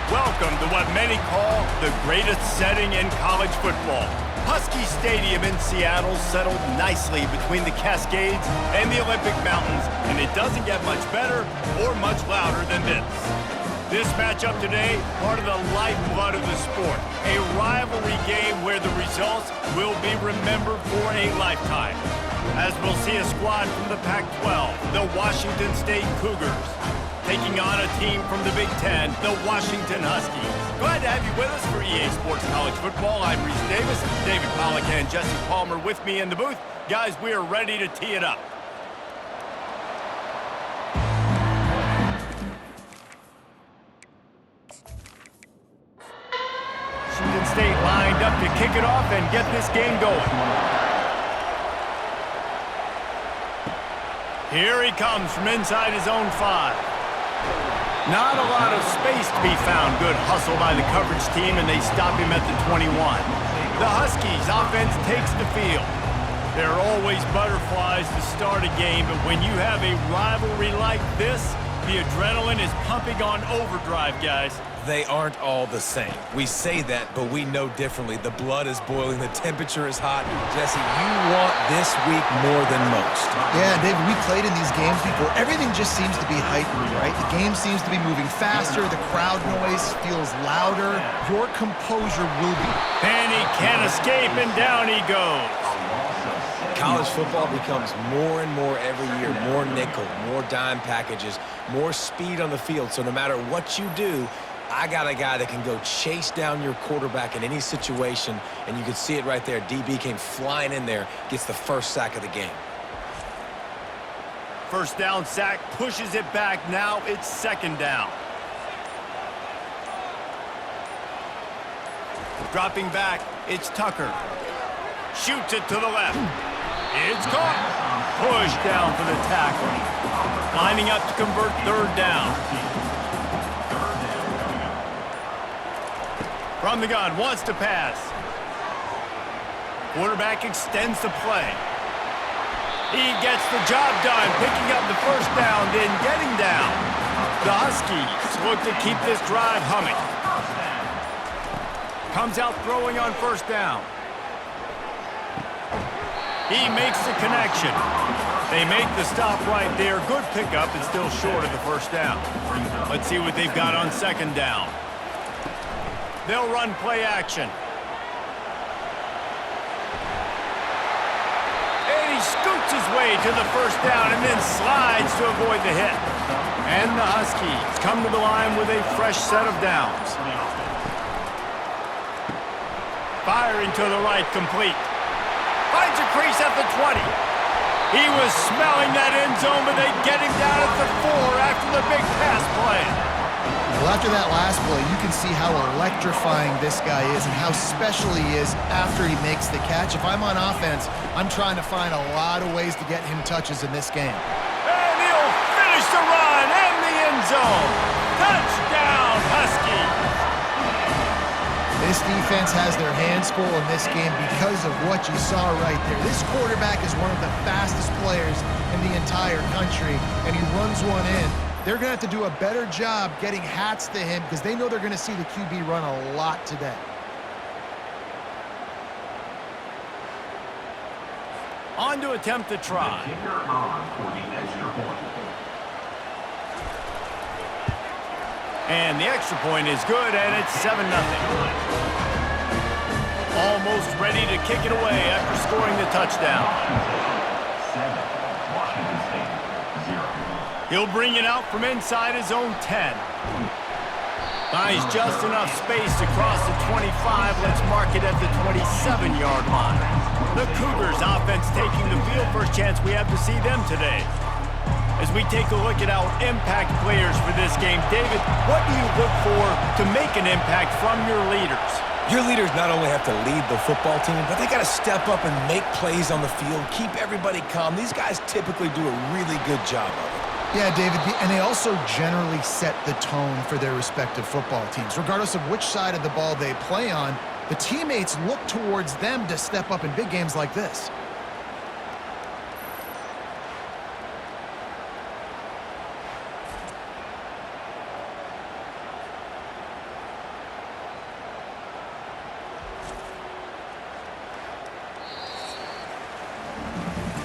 Welcome to what many call the greatest setting in college football. Husky Stadium in Seattle settled nicely between the Cascades and the Olympic Mountains, and it doesn't get much better or much louder than this. This matchup today, part of the lifeblood of the sport, a rivalry game where the results will be remembered for a lifetime. As we'll see a squad from the Pac-12, the Washington State Cougars, taking on a team from the Big Ten, the Washington Huskies. Glad to have you with us for EA Sports College Football. I'm Reese Davis, David Pollack and Jesse Palmer with me in the booth. Guys, we are ready to tee it up. Washington State lined up to kick it off and get this game going. Here he comes from inside his own 5. Not a lot of space to be found. Good hustle by the coverage team, and they stop him at the 21. The Huskies offense takes the field. There are always butterflies to start a game, but when you have a rivalry like this, the adrenaline is pumping on overdrive, guys. They aren't all the same. We say that, but we know differently. The blood is boiling. The temperature is hot. Jesse, you want this week more than most. Yeah, David, we played in these games before. Everything just seems to be heightened, right? The game seems to be moving faster. The crowd noise feels louder. Your composure will be. And he can't escape, and down he goes. College football becomes more and more every year. More nickel, more dime packages, more speed on the field. So no matter what you do, I got a guy that can go chase down your quarterback in any situation, and you can see it right there. DB came flying in there, gets the first sack of the game. First down sack, pushes it back. Now it's second down. Dropping back, it's Tucker. Shoots it to the left. It's caught. Pushed down for the tackle. Lining up to convert third down. From the gun, wants to pass. Quarterback extends the play. He gets the job done, picking up the first down, then getting down. The Huskies look to keep this drive humming. Comes out throwing on first down. He makes the connection. They make the stop right there. Good pickup and still short of the first down. Let's see what they've got on second down. They'll run play action. And he scoots his way to the first down and then slides to avoid the hit. And the Huskies come to the line with a fresh set of downs. Firing to the right, complete. Finds a crease at the 20. He was smelling that end zone, but they get him down at the 4 after the big pass play. Well, after that last play, you can see how electrifying this guy is and how special he is after he makes the catch. If I'm on offense, I'm trying to find a lot of ways to get him touches in this game. And he'll finish the run in the end zone. Touchdown, Huskies. This defense has their hands full in this game because of what you saw right there. This quarterback is one of the fastest players in the entire country, and he runs one in. They're going to have to do a better job getting hats to him because they know they're going to see the QB run a lot today. On to attempt the try. And the extra point is good, and it's 7-0. Almost ready to kick it away after scoring the touchdown. He'll bring it out from inside his own 10. Buys just enough space to cross the 25. Let's mark it at the 27-yard line. The Cougars offense taking the field. First chance we have to see them today. As we take a look at our impact players for this game, David, what do you look for to make an impact from your leaders? Your leaders not only have to lead the football team, but they got to step up and make plays on the field, keep everybody calm. These guys typically do a really good job of it. Yeah, David, and they also generally set the tone for their respective football teams. Regardless of which side of the ball they play on, the teammates look towards them to step up in big games like this.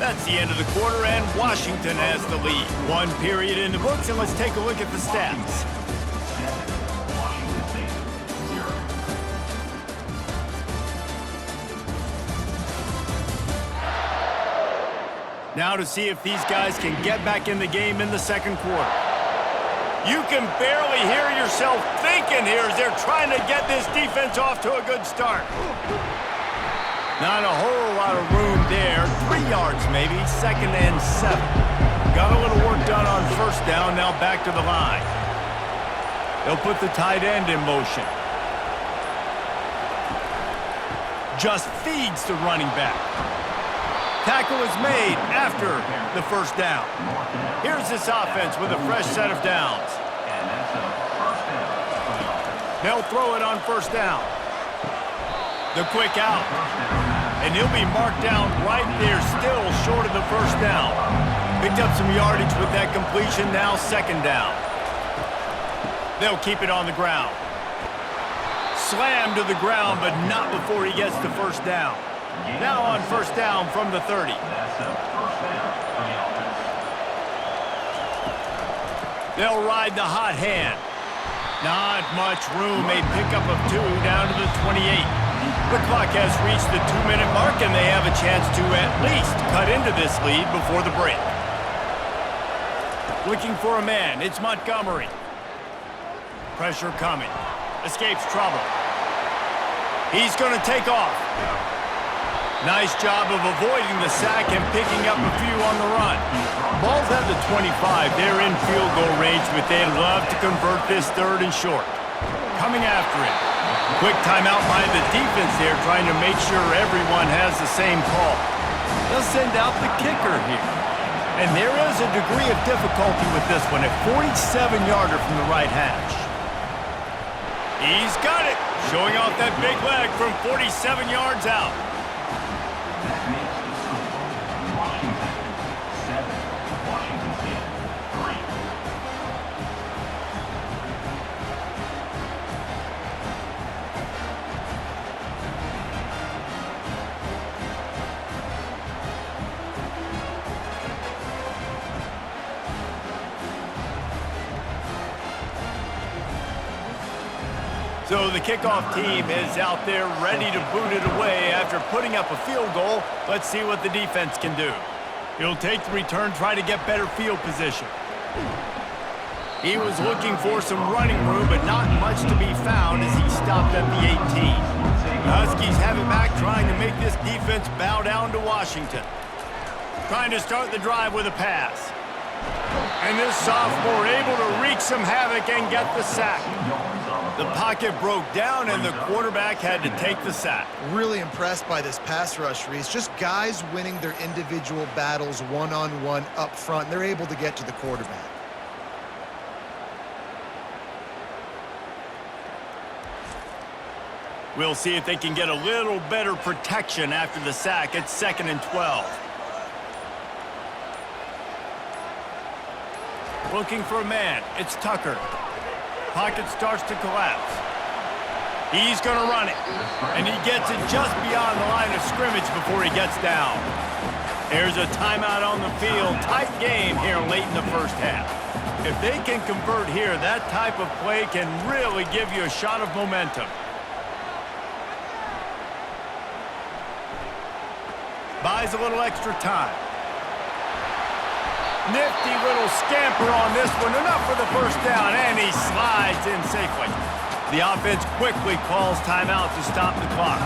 That's the end of the quarter, and Washington has the lead. One period in the books, and let's take a look at the stats. Now to see if these guys can get back in the game in the second quarter. You can barely hear yourself thinking here as they're trying to get this defense off to a good start. Not a whole lot of room there. 3 yards maybe, 2nd and 7. Got a little work done on first down, now back to the line. They'll put the tight end in motion. Just feeds the running back. Tackle is made after the first down. Here's this offense with a fresh set of downs. They'll throw it on first down. The quick out. And he'll be marked down right there, still short of the first down. Picked up some yardage with that completion, now 2nd down. They'll keep it on the ground. Slammed to the ground, but not before he gets to first down. Now on first down from the 30. They'll ride the hot hand. Not much room, a pickup of 2 down to the 28. The clock has reached the 2-minute mark, and they have a chance to at least cut into this lead before the break. Looking for a man, it's Montgomery. Pressure coming. Escapes trouble. He's going to take off. Nice job of avoiding the sack and picking up a few on the run. Ball's at the 25. They're in field goal range, but they'd love to convert this 3rd and short. Coming after it. Quick timeout by the defense there, trying to make sure everyone has the same call. They'll send out the kicker here. And there is a degree of difficulty with this one, a 47-yarder from the right hash. He's got it, showing off that big leg from 47 yards out. So the kickoff team is out there ready to boot it away after putting up a field goal. Let's see what the defense can do. He'll take the return, try to get better field position. He was looking for some running room, but not much to be found as he stopped at the 18. The Huskies have it back, trying to make this defense bow down to Washington. Trying to start the drive with a pass. And this sophomore able to wreak some havoc and get the sack. The pocket broke down, and the quarterback had to take the sack. Really impressed by this pass rush, Reese. Just guys winning their individual battles one-on-one up front. They're able to get to the quarterback. We'll see if they can get a little better protection after the sack. It's 2nd and 12. Looking for a man. It's Tucker. Pocket starts to collapse. He's going to run it. And he gets it just beyond the line of scrimmage before he gets down. There's a timeout on the field. Tight game here late in the first half. If they can convert here, that type of play can really give you a shot of momentum. Buys a little extra time. Nifty little scamper on this one. Enough for the first down, and he slides in safely. The offense quickly calls timeout to stop the clock.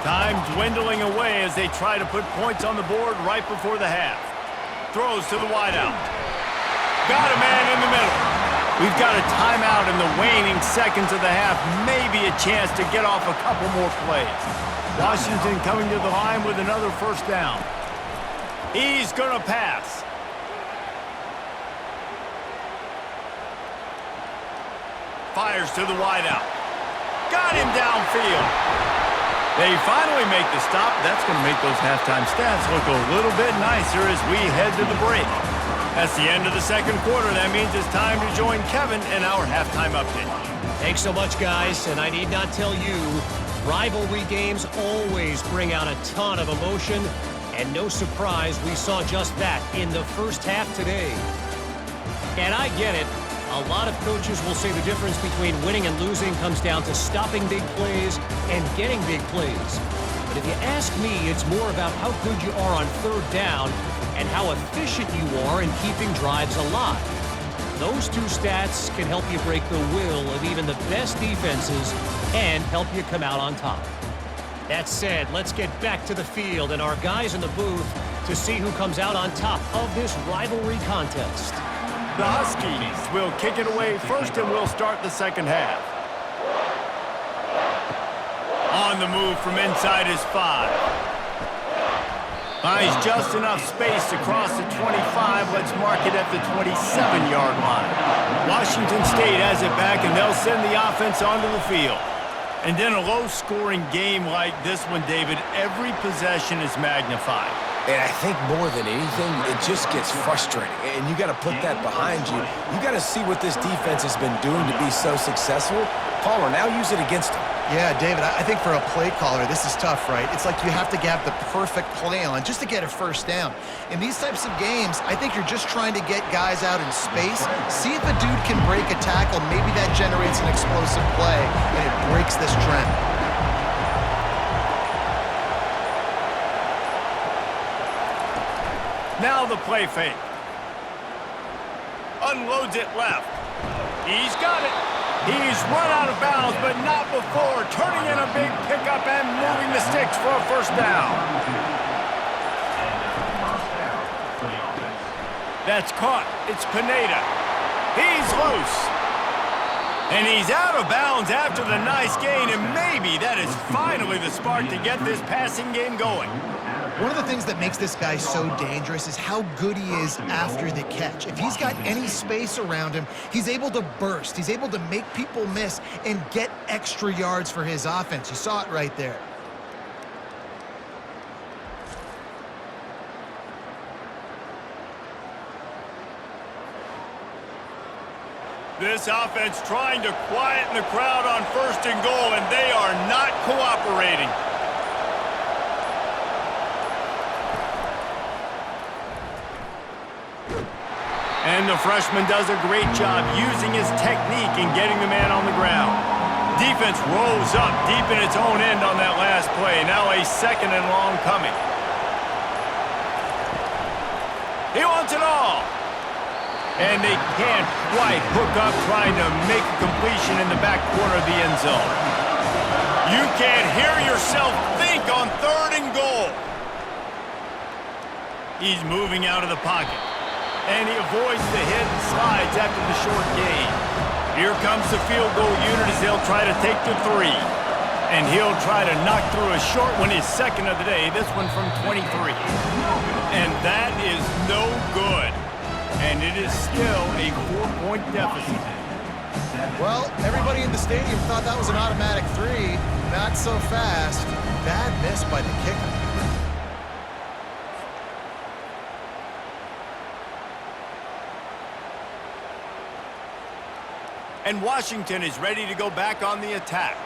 Time dwindling away as they try to put points on the board right before the half. Throws to the wideout. Got a man in the middle. We've got a timeout in the waning seconds of the half. Maybe a chance to get off a couple more plays. Washington coming to the line with another first down. He's going to pass. Fires to the wideout. Got him downfield. They finally make the stop. That's going to make those halftime stats look a little bit nicer as we head to the break. That's the end of the second quarter. That means it's time to join Kevin in our halftime update. Thanks so much, guys. And I need not tell you, rivalry games always bring out a ton of emotion. And no surprise, we saw just that in the first half today. And I get it. A lot of coaches will say the difference between winning and losing comes down to stopping big plays and getting big plays. But if you ask me, it's more about how good you are on third down and how efficient you are in keeping drives alive. Those two stats can help you break the will of even the best defenses and help you come out on top. That said, let's get back to the field and our guys in the booth to see who comes out on top of this rivalry contest. The Huskies will kick it away first, and we'll start the second half. On the move from inside his 5. Finds just enough space to cross the 25. Let's mark it at the 27-yard line. Washington State has it back, and they'll send the offense onto the field. And in a low-scoring game like this one, David, every possession is magnified. And I think more than anything, it just gets frustrating. And you got to put that behind you. You got to see what this defense has been doing to be so successful. Caller, now use it against them. Yeah, David, I think for a play caller, this is tough, right? It's like you have to have the perfect play on just to get a first down. In these types of games, I think you're just trying to get guys out in space, see if a dude can break a tackle. Maybe that generates an explosive play, and it breaks this trend. Now the play fake. Unloads it left. He's got it. He's run out of bounds, but not before turning in a big pickup and moving the sticks for a first down. That's caught. It's Pineda. He's loose. And he's out of bounds after the nice gain, and maybe that is finally the spark to get this passing game going. One of the things that makes this guy so dangerous is how good he is after the catch. If he's got any space around him, he's able to burst. He's able to make people miss and get extra yards for his offense. You saw it right there. This offense trying to quieten the crowd on first and goal, and they are not cooperating. And the freshman does a great job using his technique and getting the man on the ground. Defense rolls up deep in its own end on that last play. Now a second and long coming. He wants it all. And they can't quite hook up trying to make a completion in the back corner of the end zone. You can't hear yourself think on third and goal. He's moving out of the pocket. And he avoids the hit and slides after the short gain. Here comes the field goal unit as they'll try to take the 3. And he'll try to knock through a short one, his second of the day, this one from 23. And that is no good. And it is still a 4-point deficit. Well, everybody in the stadium thought that was an automatic 3. Not so fast. Bad miss by the kicker. And Washington is ready to go back on the attack.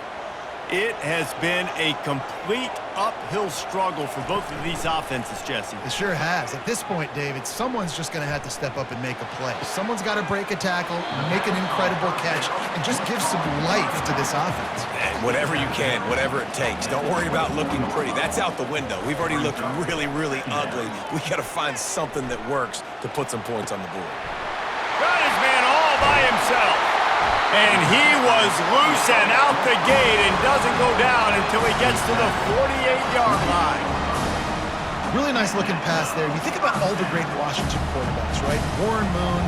It has been a complete uphill struggle for both of these offenses, Jesse. It sure has. At this point, David, someone's just going to have to step up and make a play. Someone's got to break a tackle, make an incredible catch, and just give some life to this offense. And whatever you can, whatever it takes. Don't worry about looking pretty. That's out the window. We've already looked really, really ugly. We got to find something that works to put some points on the board. Got his man all by himself. And he was loose and out the gate and doesn't go down until he gets to the 48-yard line. Really nice looking pass there. You think about all the great Washington quarterbacks, right? Warren Moon,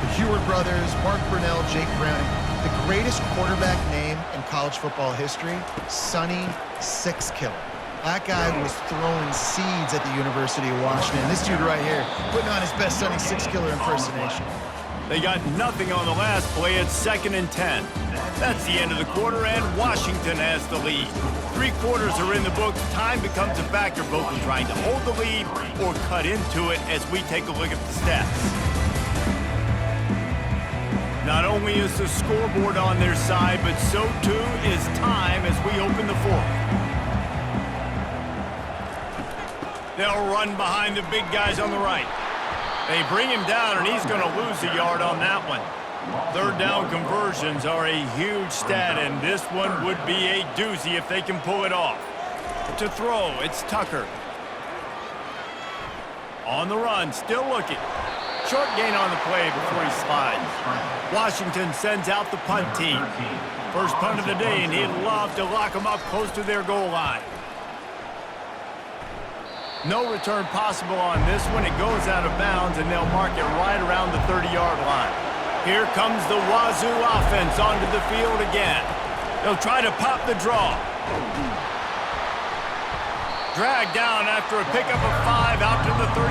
the Heward brothers, Mark Brunell, Jake Browning. The greatest quarterback name in college football history, Sonny Sixkiller. That guy was throwing seeds at the University of Washington. This dude right here, putting on his best Sonny Sixkiller impersonation. They got nothing on the last play. It's 2nd and 10. That's the end of the quarter, and Washington has the lead. 3 quarters are in the books. Time becomes a factor, both in trying to hold the lead or cut into it as we take a look at the stats. Not only is the scoreboard on their side, but so too is time as we open the 4th. They'll run behind the big guys on the right. They bring him down, and he's going to lose a yard on that one. Third down conversions are a huge stat, and this one would be a doozy if they can pull it off. To throw, it's Tucker. On the run, still looking. Short gain on the play before he slides. Washington sends out the punt team. First punt of the day, and he'd love to lock them up close to their goal line. No return possible on this one. It goes out of bounds, and they'll mark it right around the 30-yard line. Here comes the Wazoo offense onto the field again. They'll try to pop the draw. Dragged down after a pickup of 5 out to the 35.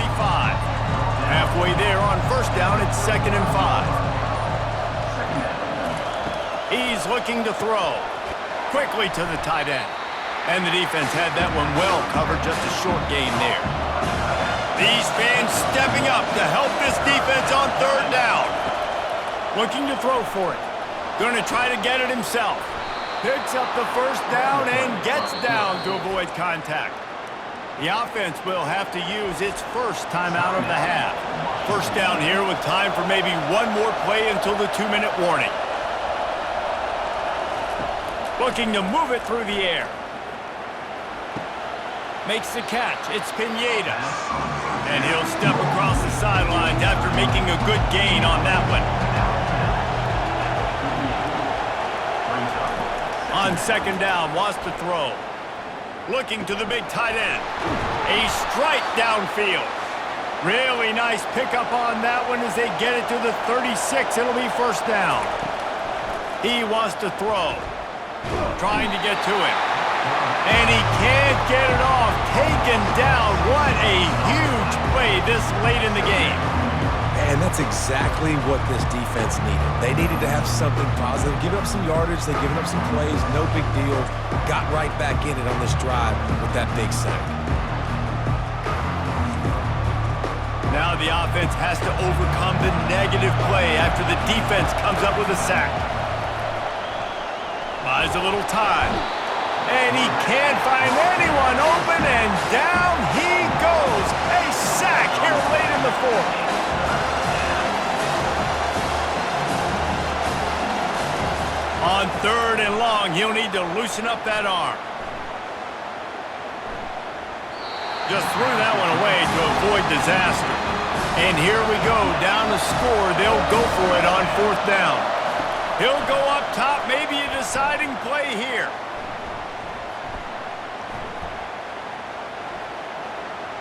Halfway there on first down, it's 2nd and 5. He's looking to throw. Quickly to the tight end. And the defense had that one well covered, just a short gain there. These fans stepping up to help this defense on third down. Looking to throw for it. Going to try to get it himself. Picks up the first down and gets down to avoid contact. The offense will have to use its first timeout of the half. First down here with time for maybe one more play until the 2-minute warning. Looking to move it through the air. Makes the catch. It's Pineda. And he'll step across the sidelines after making a good gain on that one. On second down, wants to throw. Looking to the big tight end. A strike downfield. Really nice pickup on that one as they get it to the 36. It'll be first down. He wants to throw. Trying to get to it. And he can't get it off. Taken down. What a huge play this late in the game. And that's exactly what this defense needed. They needed to have something positive. Giving up some yardage, they've given up some plays, no big deal. Got right back in it on this drive with that big sack. Now the offense has to overcome the negative play after the defense comes up with a sack. Buys a little time. And he can't find anyone open, and down he goes. A sack here late in the fourth. On third and long, he'll need to loosen up that arm. Just threw that one away to avoid disaster. And here we go, down the score. They'll go for it on fourth down. He'll go up top, maybe a deciding play here.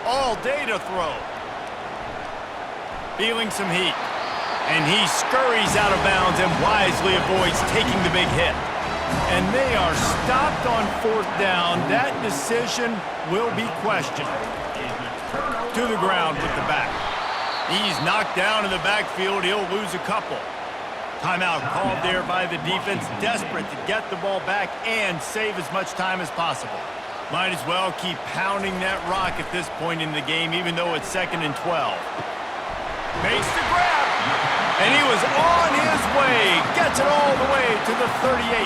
All day to throw. Feeling some heat. And he scurries out of bounds and wisely avoids taking the big hit. And they are stopped on fourth down. That decision will be questioned. To the ground with the back. He's knocked down in the backfield. He'll lose a couple. Timeout called there by the defense, desperate to get the ball back and save as much time as possible. Might as well keep pounding that rock at this point in the game, even though it's 2nd and 12. Makes the grab. And he was on his way. Gets it all the way to the 38.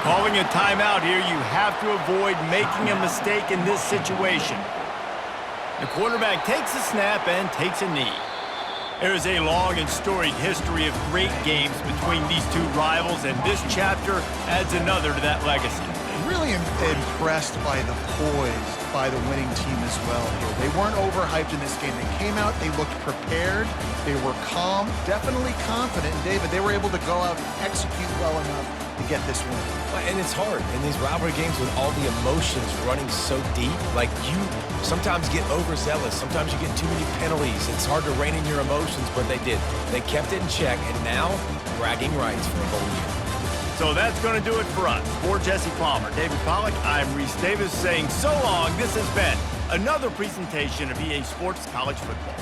Calling a timeout here, you have to avoid making a mistake in this situation. The quarterback takes a snap and takes a knee. There is a long and storied history of great games between these two rivals, and this chapter adds another to that legacy. Really impressed by the poise by the winning team as well here. They weren't overhyped in this game. They came out, they looked prepared, they were calm, definitely confident. And David, they were able to go out and execute well enough to get this win. And it's hard in these rivalry games with all the emotions running so deep. Like, you sometimes get overzealous. Sometimes you get too many penalties. It's hard to rein in your emotions, but they did. They kept it in check, and now bragging rights for a whole year. So that's going to do it for us. For Jesse Palmer, David Pollack, I'm Reese Davis saying so long. This has been another presentation of EA Sports College Football.